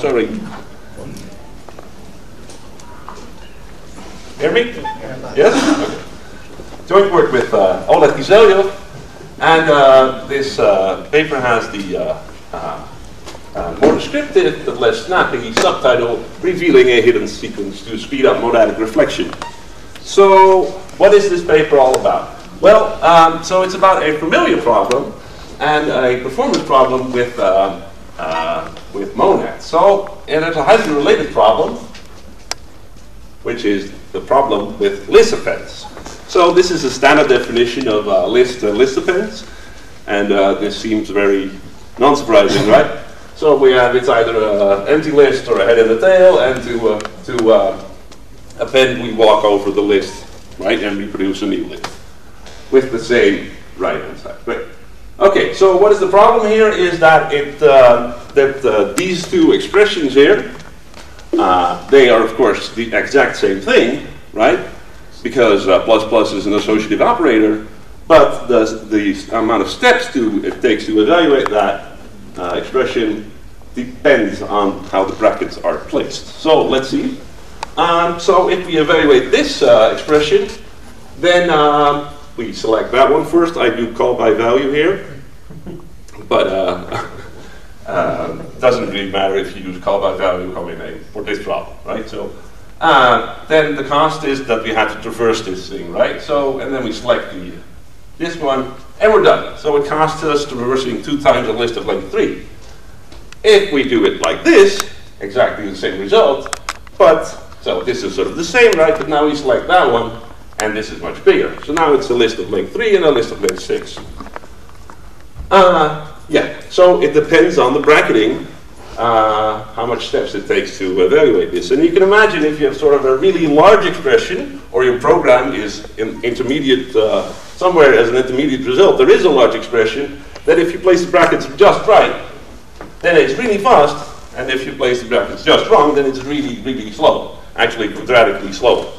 Sorry. Hear me? Yes? Okay. Joint work with Oleg Kizelyov, and this paper has the more descriptive but less snappy subtitle, Revealing a Hidden Sequence to Speed Up Monadic Reflection. So, what is this paper all about? Well, so it's about a familiar problem and a performance problem with monads. So, and it's a highly related problem, which is the problem with list appends. So this is a standard definition of list appends, and this seems very non-surprising, right? So we have, it's either an empty list or a head and a tail, and to append we walk over the list, right, and we produce a new list with the same right-hand side. Great. Okay, so what is the problem here is that these two expressions here, they are of course the exact same thing, right? Because plus plus is an associative operator, but the amount of steps it takes to evaluate that expression depends on how the brackets are placed. So let's see. So if we evaluate this expression, then we select that one first. I do call by value here, but it doesn't really matter if you use call by value combination for this problem, right? So then the cost is that we have to traverse this thing, right? So, and then we select this one, and we're done. So it costs us traversing 2 times a list of length 3. If we do it like this, exactly the same result, but, so this is sort of the same, right? But now we select that one, and this is much bigger. So now it's a list of length 3 and a list of length 6. Yeah, so it depends on the bracketing, how much steps it takes to evaluate this. And you can imagine if you have sort of a really large expression, or your program is in intermediate, somewhere as an intermediate result, there is a large expression, that if you place the brackets just right, then it's really fast, and if you place the brackets just wrong, then it's really, really slow, actually quadratically slow.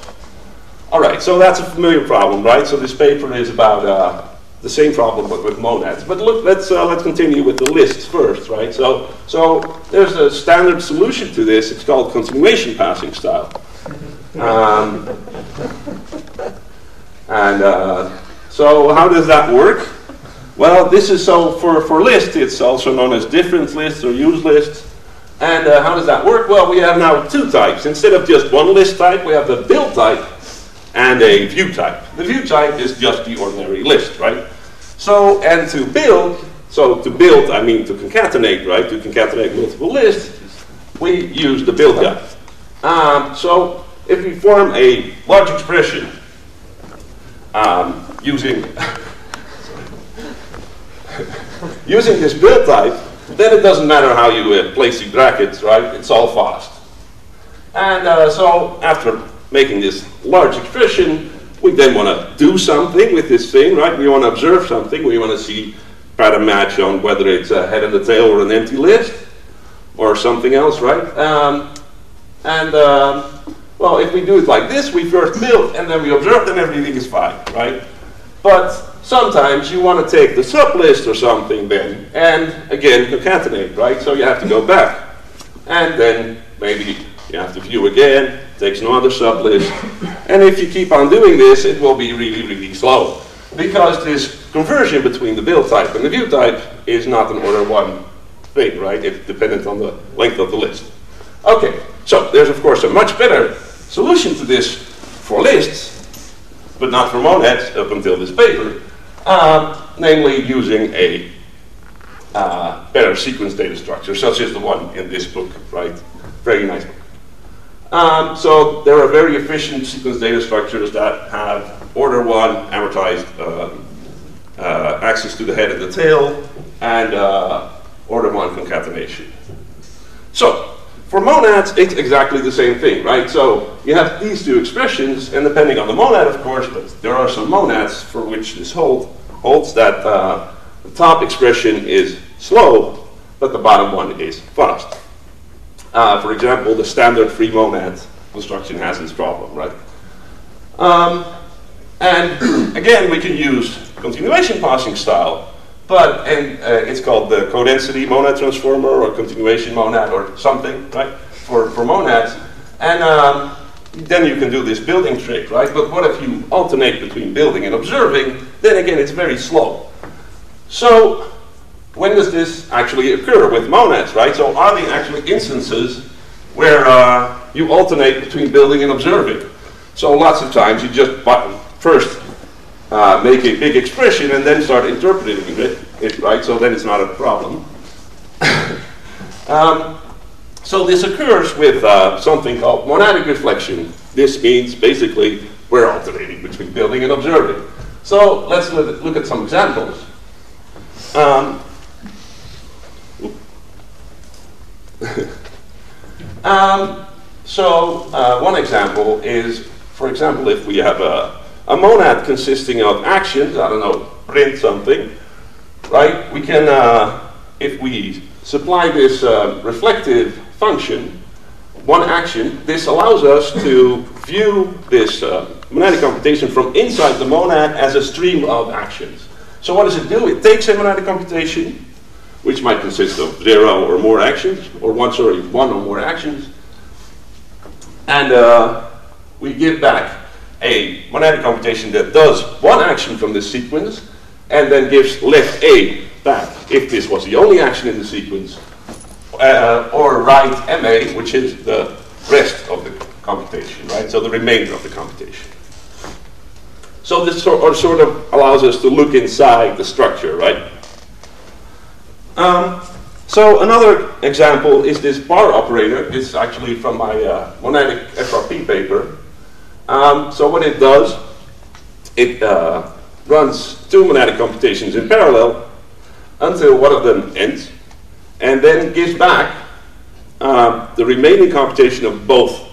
All right, so that's a familiar problem, right? So this paper is about the same problem but with monads. But look, let's continue with the lists first, right? So there's a standard solution to this. It's called continuation passing style. So how does that work? Well, this is so for lists, it's also known as difference lists or use lists. And how does that work? Well, we have now 2 types. Instead of just one list type, we have the build type and a view type. The view type is just the ordinary list, right? So, and to build, I mean to concatenate, right? To concatenate multiple lists, we use the build guide. So, if we form a large expression using using this build type, then it doesn't matter how you place the brackets, right? It's all fast. And so, after making this large expression, we then want to do something with this thing, right? We want to observe something. We want to try to match on whether it's a head and a tail or an empty list or something else, right? Well, if we do it like this, we first build and then we observe, then everything is fine, right? But sometimes you want to take the sublist or something then and again concatenate, right? So you have to go back and then maybe you have to view again. Takes no other sublist, and if you keep on doing this, it will be really, really slow, because this conversion between the build type and the view type is not an order 1 thing, right? It's dependent on the length of the list. Okay, so there's of course a much better solution to this for lists, but not for monads up until this paper, namely using a better sequence data structure, such as the one in this book, right? Very nice book. So there are very efficient sequence data structures that have order 1 amortized access to the head and the tail, and order 1 concatenation. So for monads, it's exactly the same thing, right? So you have these 2 expressions, and depending on the monad, of course, but there are some monads for which this holds that the top expression is slow, but the bottom one is fast. For example, the standard free monad construction has this problem, right? And again, we can use continuation passing style And it's called the codensity monad transformer or continuation monad or something, right, for monads. And then you can do this building trick, right? But what if you alternate between building and observing? Then again, it's very slow. So when does this actually occur with monads, right? So are there actually instances where you alternate between building and observing? So lots of times you just first make a big expression and then start interpreting it, right? So then it's not a problem. So this occurs with something called monadic reflection. This means basically we're alternating between building and observing. So let's look at some examples. One example is, for example, if we have a monad consisting of actions, I don't know, print something, right? We can, if we supply this reflective function, one action, this allows us to view this monadic computation from inside the monad as a stream of actions. So what does it do? It takes a monadic computation, which might consist of 0 or more actions, or 1 or more actions, and we give back a monadic computation that does one action from this sequence, and then gives left A back if this was the only action in the sequence, or right MA, which is the rest of the computation, right? So the remainder of the computation. So this sort of allows us to look inside the structure, right? So another example is this bar operator. This is actually from my monadic FRP paper. So what it does, it runs two monadic computations in parallel until one of them ends, and then gives back the remaining computation of both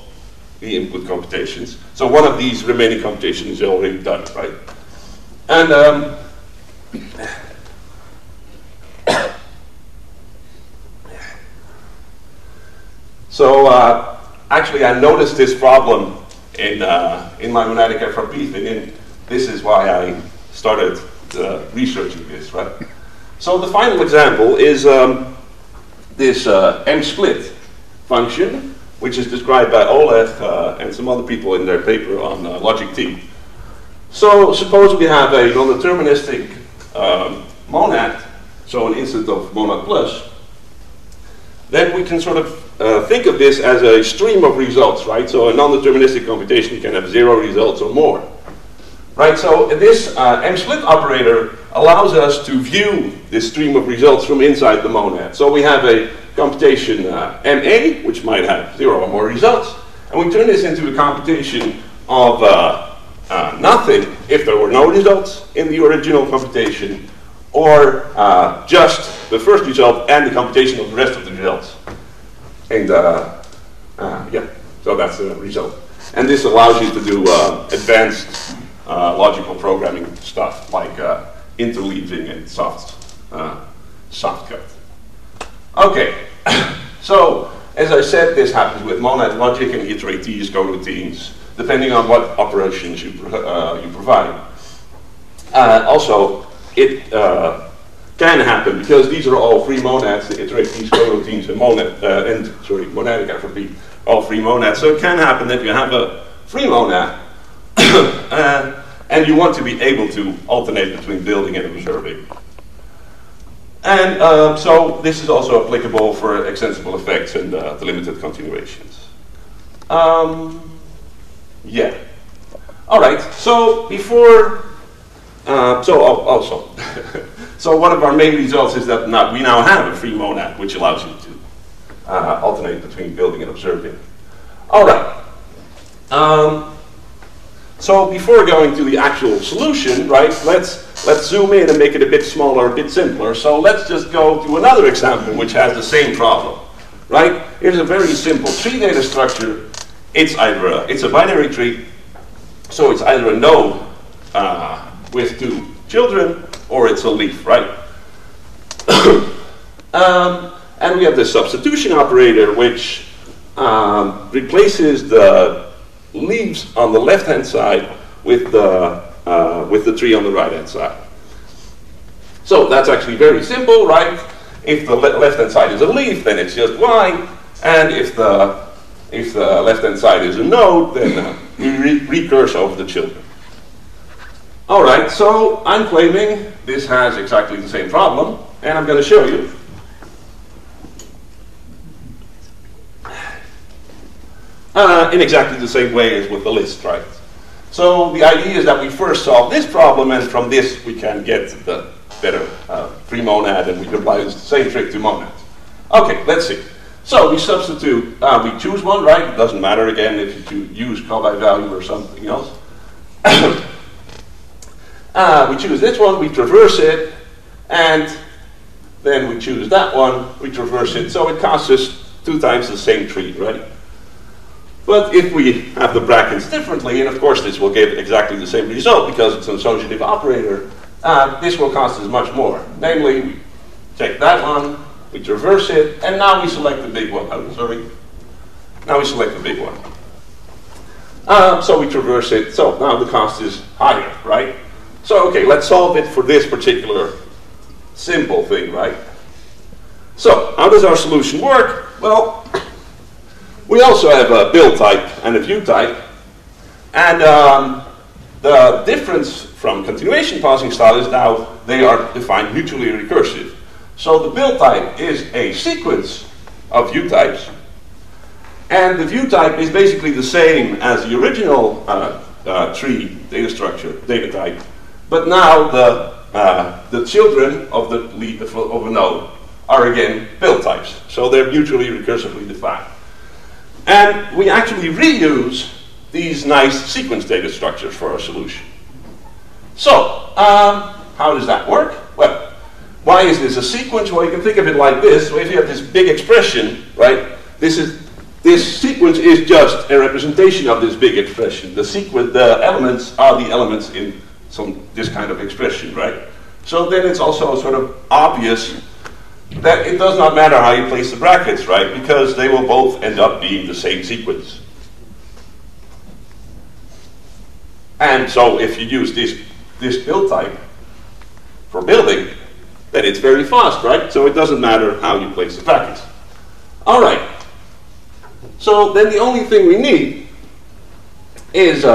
the input computations. So one of these remaining computations is already done, right? And actually I noticed this problem in my monadic FRP thing, and this is why I started researching this, right? So the final example is this M-split function, which is described by Oleg and some other people in their paper on logic T. So suppose we have a non-deterministic monad, so an instant of monad plus, then we can sort of think of this as a stream of results, right? So a non-deterministic computation can have 0 results or more, right? So this M-split operator allows us to view this stream of results from inside the monad. So we have a computation MA, which might have 0 or more results, and we turn this into a computation of nothing if there were no results in the original computation, or just the first result and the computation of the rest of the results. And yeah, so that's the result. And this allows you to do advanced logical programming stuff like interleaving and softcut. Okay, so as I said, this happens with monad logic and iteratees, coroutines, depending on what operations you provide. Also, it can happen because these are all free monads, the iteratees, coroutines, and monadic FRP, all free monads. So it can happen that you have a free monad and you want to be able to alternate between building and observing. And so this is also applicable for extensible effects and delimited continuations. Yeah. All right. So before, so one of our main results is that we now have a free monad, which allows you to alternate between building and observing. All right. So before going to the actual solution, right? Let's zoom in and make it a bit smaller, a bit simpler. So let's just go to another example which has the same problem, right? Here's a very simple tree data structure. It's a binary tree, so it's either a node with 2 children, or it's a leaf, right? And we have the substitution operator, which replaces the leaves on the left-hand side with the tree on the right-hand side. So that's actually very simple, right? If the left-hand side is a leaf, then it's just y, and if the left-hand side is a node, then we recurse over the children. All right, so I'm claiming this has exactly the same problem, and I'm going to show you. In exactly the same way as with the list, right? So the idea is that we first solve this problem, and from this we can get the better free monad, and we can apply the same trick to monads. Okay, let's see. So we substitute, we choose one, right? It doesn't matter again if you use call by value or something else. We choose this one, we traverse it, and then we choose that one, we traverse it. So it costs us 2 times the same tree, right? But if we have the brackets differently, and of course this will give exactly the same result because it's an associative operator, this will cost us much more. Namely, we take that one, we traverse it, and now we select the big one. Oh, sorry. Now we select the big one. So we traverse it, so now the cost is higher, right? So, okay, let's solve it for this particular simple thing, right? So, how does our solution work? Well, we also have a build type and a view type, and the difference from continuation passing style is now they are defined mutually recursive. So the build type is a sequence of view types, and the view type is basically the same as the original tree data structure, data type, but now the children of of a node are again build types, so they're mutually recursively defined. And we actually reuse these nice sequence data structures for our solution. So, how does that work? Well, why is this a sequence? Well, you can think of it like this. So if you have this big expression, right, this sequence is just a representation of this big expression. The elements are the elements in this kind of expression, right? So then it's also sort of obvious that it does not matter how you place the brackets, right? Because they will both end up being the same sequence. And so if you use this build type for building, then it's very fast, right? So it doesn't matter how you place the brackets. All right. So then the only thing we need is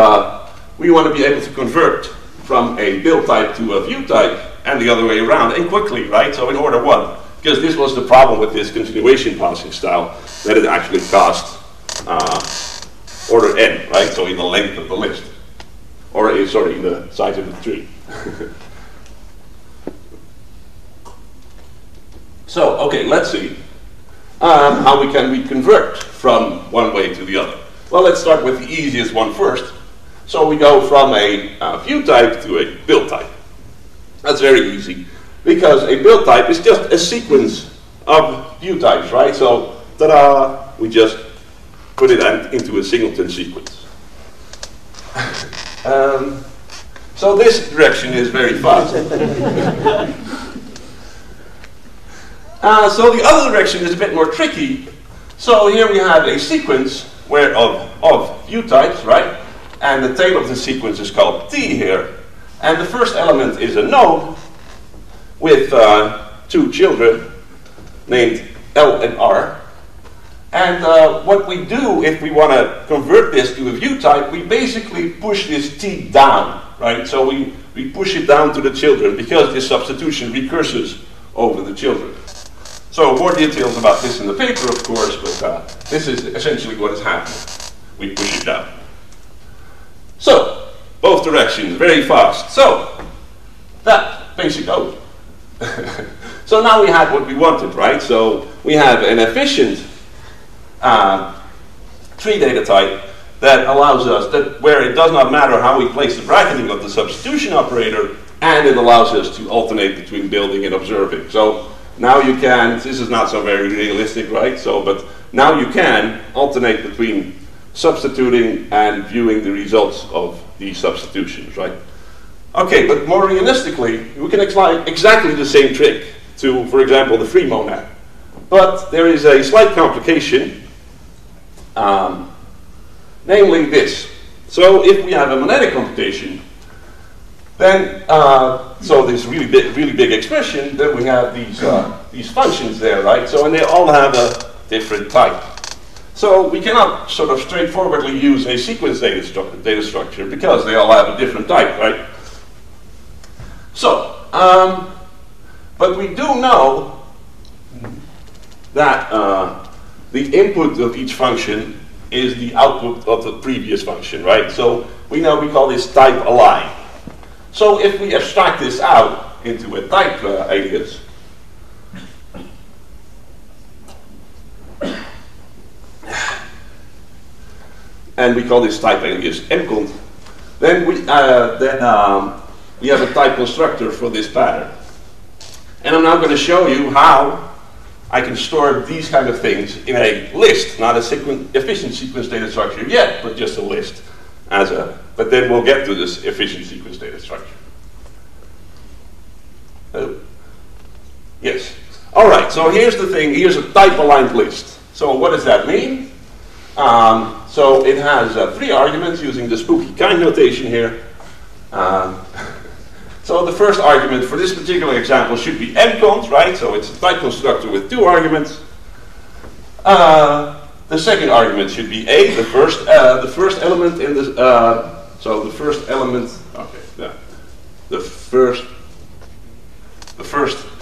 we want to be able to convert from a build type to a view type and the other way around, and quickly, right? So in order 1. Because this was the problem with this continuation passing style, that it actually cost order n, right? So in the length of the list. Or, sorry, in the size of the tree. So, okay, let's see how we can convert from one way to the other. Well, let's start with the easiest one first. So we go from a view type to a build type. That's very easy, because a build type is just a sequence of view types, right? So, ta-da, we just put it into a singleton sequence. So this direction is very fast. So the other direction is a bit more tricky. So here we have a sequence of view types, right? And the tail of the sequence is called T here. And the first element is a node with 2 children named L and R. And what we do if we want to convert this to a view type, we basically push this T down, right? So we push it down to the children because this substitution recurses over the children. So more details about this in the paper, of course, but this is essentially what is happening. We push it down. So, both directions, very fast. So, that basic code. So now we have what we wanted, right? So we have an efficient tree data type that allows us, where it does not matter how we place the bracketing of the substitution operator, and it allows us to alternate between building and observing. So now you can, this is not so very realistic, right? So, but now you can alternate between substituting and viewing the results of these substitutions, right? Okay, but more realistically, we can apply exactly the same trick to, for example, the free monad. But there is a slight complication, namely this. So if we have a monadic computation, Then, so this really big expression, then we have these functions there, right? So, and they all have a different type. So we cannot sort of straightforwardly use a sequence data structure because they all have a different type, right? So, but we do know that the input of each function is the output of the previous function, right? So we call this type align. So if we abstract this out into a type alias, and we call this type alias mcont, then we have a type constructor for this pattern. And I'm now going to show you how I can store these kind of things in a list, not a efficient sequence data structure yet, but just a list. But then we'll get to this efficient sequence data structure. Yes. All right, so here's the thing. Here's a type-aligned list. So what does that mean? So it has 3 arguments using the spooky kind notation here. So the first argument for this particular example should be mcont, right? So it's a type constructor with 2 arguments. The second argument should be a, the first element in this. So the first element, okay, yeah, the first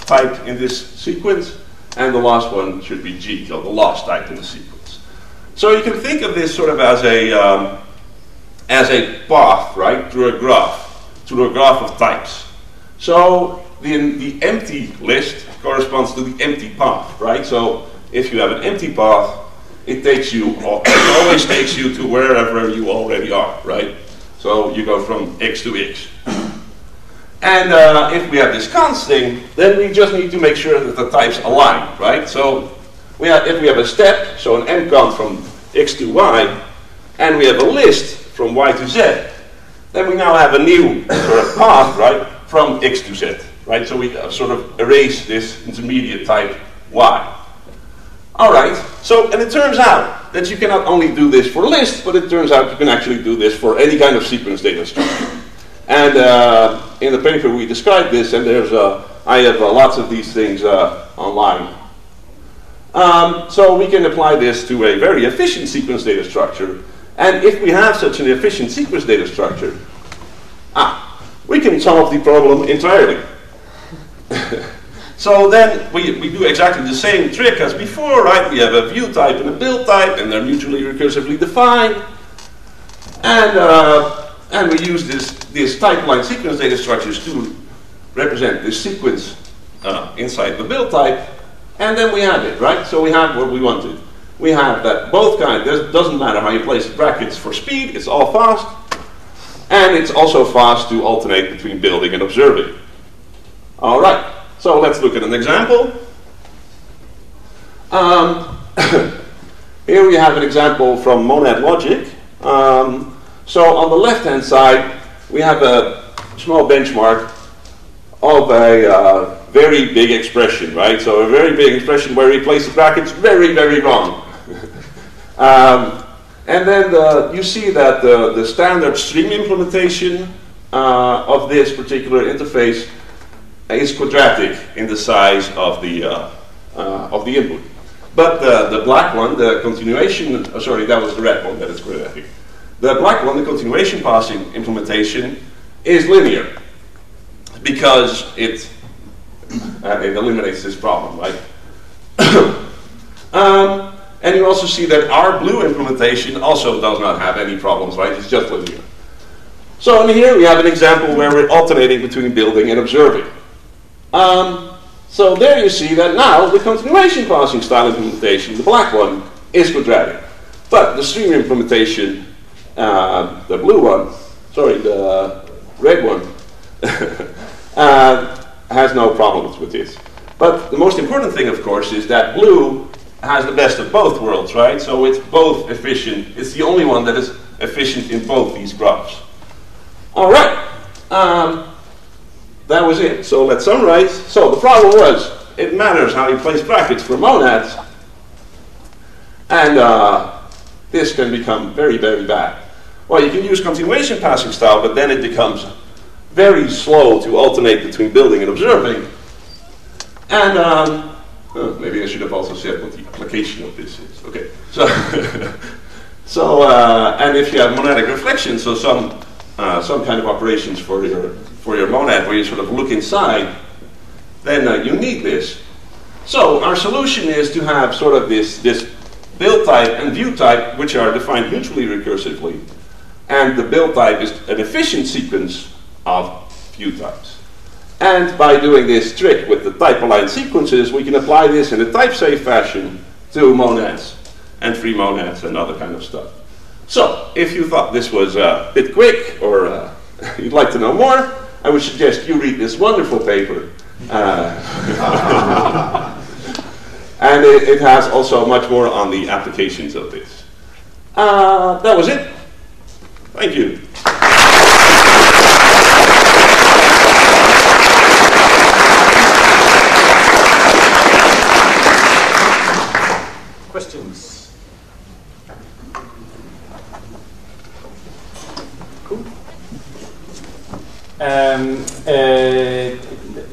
type in this sequence, and the last one should be g, so the last type in the sequence. So you can think of this sort of as a path, right, through a graph of types. So the empty list corresponds to the empty path, right? So if you have an empty path, it always takes you to wherever you already are, right? So you go from x to x. And if we have this const thing, then we just need to make sure that the types align, right? So if we have a step, so an mcont from x to y, and we have a list from y to z, then we now have a new sort of path, right, from x to z, right? So we sort of erase this intermediate type y. All right, so, and it turns out that you cannot only do this for lists, but it turns out you can actually do this for any kind of sequence data structure. And in the paper we described this, and I have lots of these things online. So we can apply this to a very efficient sequence data structure. And if we have such an efficient sequence data structure, we can solve the problem entirely. So then we do exactly the same trick as before, right? We have a view type and a build type, and they're mutually recursively defined. And we use these type-aligned sequence data structures to represent this sequence inside the build type. And then we have it, right? So we have what we wanted. We have that both kinds, it doesn't matter how you place brackets for speed, it's all fast. And it's also fast to alternate between building and observing. All right, so let's look at an example. Here we have an example from monad logic. So on the left-hand side, we have a small benchmark of a very big expression, right? So a very big expression where we place the brackets very, very wrong. And then you see that the standard stream implementation of this particular interface is quadratic in the size of the input. But the black one, the continuation, sorry, that was the red one that is quadratic. The black one, the continuation passing implementation, is linear because it eliminates this problem, right? And you also see that our blue implementation also does not have any problems, right? It's just linear. So in here we have an example where we're alternating between building and observing. So there you see that now the continuation passing style implementation, the black one, is quadratic. But the stream implementation, the blue one, sorry, the red one, has no problems with this. But the most important thing, of course, is that blue has the best of both worlds, right? So it's both efficient. It's the only one that is efficient in both these graphs. All right. That was it. So let's summarize. So the problem was, it matters how you place brackets for monads. And this can become very, very bad. Well, you can use continuation passing style, but then it becomes very slow to alternate between building and observing. And maybe I should have also said what the application of this is. Okay, so and if you have monadic reflection, so some kind of operations for your monad where you sort of look inside, then you need this. So our solution is to have sort of this build type and view type, which are defined mutually recursively, and the build type is an efficient sequence of view types. And by doing this trick with the type-aligned sequences, we can apply this in a type-safe fashion to monads and free monads and other kind of stuff. So, if you thought this was a bit quick, or you'd like to know more, I would suggest you read this wonderful paper. And it has also much more on the applications of this. That was it. Thank you. Questions? Cool.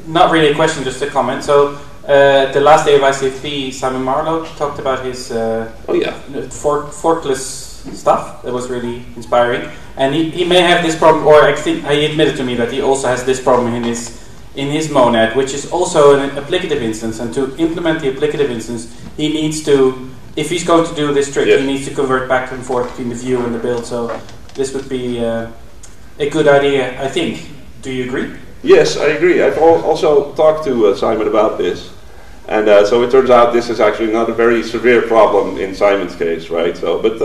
Not really a question, just a comment. So, the last day of ICFP, Simon Marlowe talked about his forkless stuff. That was really inspiring. And he may have this problem, or I think he admitted to me that he also has this problem in his monad, which is also an applicative instance. And to implement the applicative instance, he needs to, if he's going to do this trick, he needs to convert back and forth between the view and the build. So this would be a good idea, I think. Do you agree? Yes, I agree. I've also talked to Simon about this. And so it turns out this is actually not a very severe problem in Simon's case, right? So, but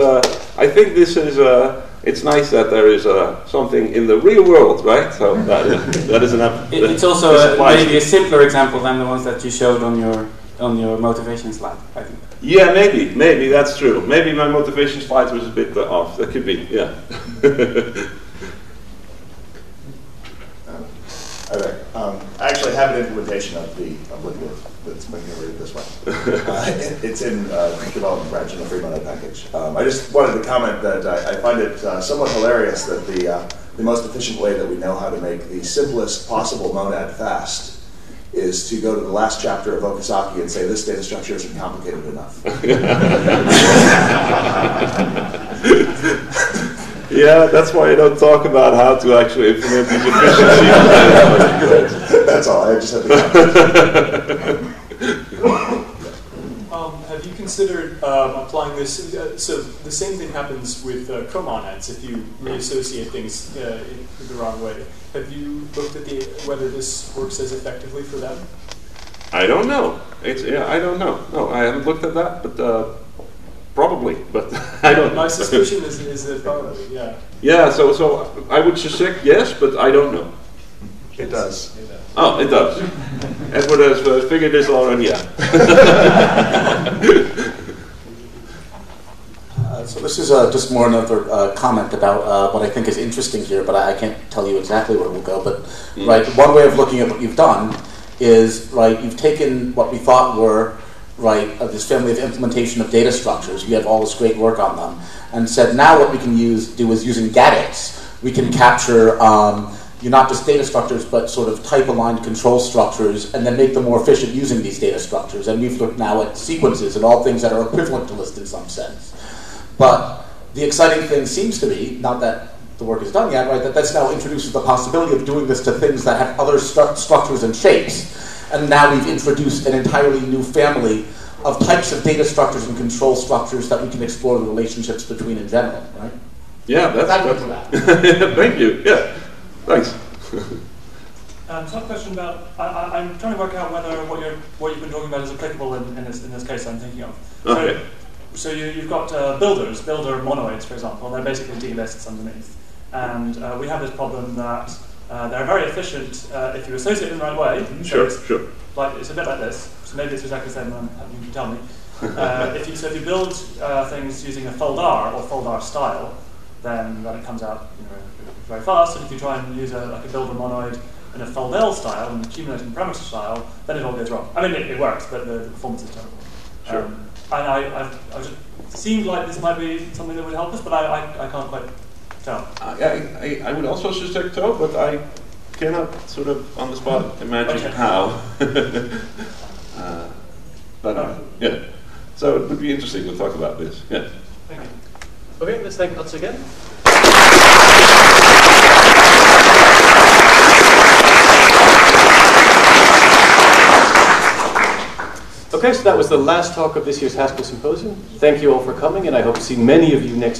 I think this is, it's nice that there is something in the real world, right? So that is an it's also maybe a simpler example than the ones that you showed on your motivation slide, I think. Yeah, maybe that's true. Maybe my motivation slide was a bit off. That could be, yeah. I actually have an implementation of the obligative that's making it read this way. It's in development branch in the free monad package. I just wanted to comment that I find it somewhat hilarious that the most efficient way that we know how to make the simplest possible monad fast is to go to the last chapter of Okazaki and say this data structure isn't complicated enough. Yeah, that's why I don't talk about how to actually implement these efficiency. That's all. I just had to Have you considered applying this? So the same thing happens with comonads if you reassociate things in the wrong way. Have you looked at whether this works as effectively for them? I don't know. I don't know. No, I haven't looked at that, but probably. But I don't know. My suspicion is that probably, yeah. Yeah. So I would suspect yes, but I don't know. It does. Oh, it does. Edward has figured this all out, yeah. So this is just more another comment about what I think is interesting here, but I can't tell you exactly where we'll go. But right, one way of looking at what you've done is you've taken what we thought were this family of implementation of data structures. You have all this great work on them, and said now what we can do is using GADX, we can capture not just data structures, but sort of type-aligned control structures, and then make them more efficient using these data structures. And we've looked now at sequences and all things that are equivalent to list in some sense. But the exciting thing seems to be, not that the work is done yet, right, that this now introduces the possibility of doing this to things that have other structures and shapes. And now we've introduced an entirely new family of types of data structures and control structures that we can explore the relationships between in general, right? Yeah, that's thank you. Yeah. Thanks. So I have a question about, I'm trying to work out whether what you've been talking about is applicable in this case I'm thinking of. Okay. So you've got builder monoids, for example, and they're basically D-lists underneath. And we have this problem that they're very efficient if you associate them the right way. Sure. It's a bit like this, so maybe it's exactly the same, you can tell me. If you build things using a foldar or foldar style, then it comes out very fast, and if you try and use a builder monoid in a foldel style and accumulating parameter style, then it all goes wrong. I mean, it works, but the performance is terrible. Sure. And I just seemed like this might be something that would help us, but I can't quite tell. I would also suspect so, but cannot sort of on the spot imagine Okay. how. But yeah, so it would be interesting to talk about this. Yeah. Thank you. Okay, let's thank Atze again. Okay, so that was the last talk of this year's Haskell Symposium. Thank you all for coming, and I hope to see many of you next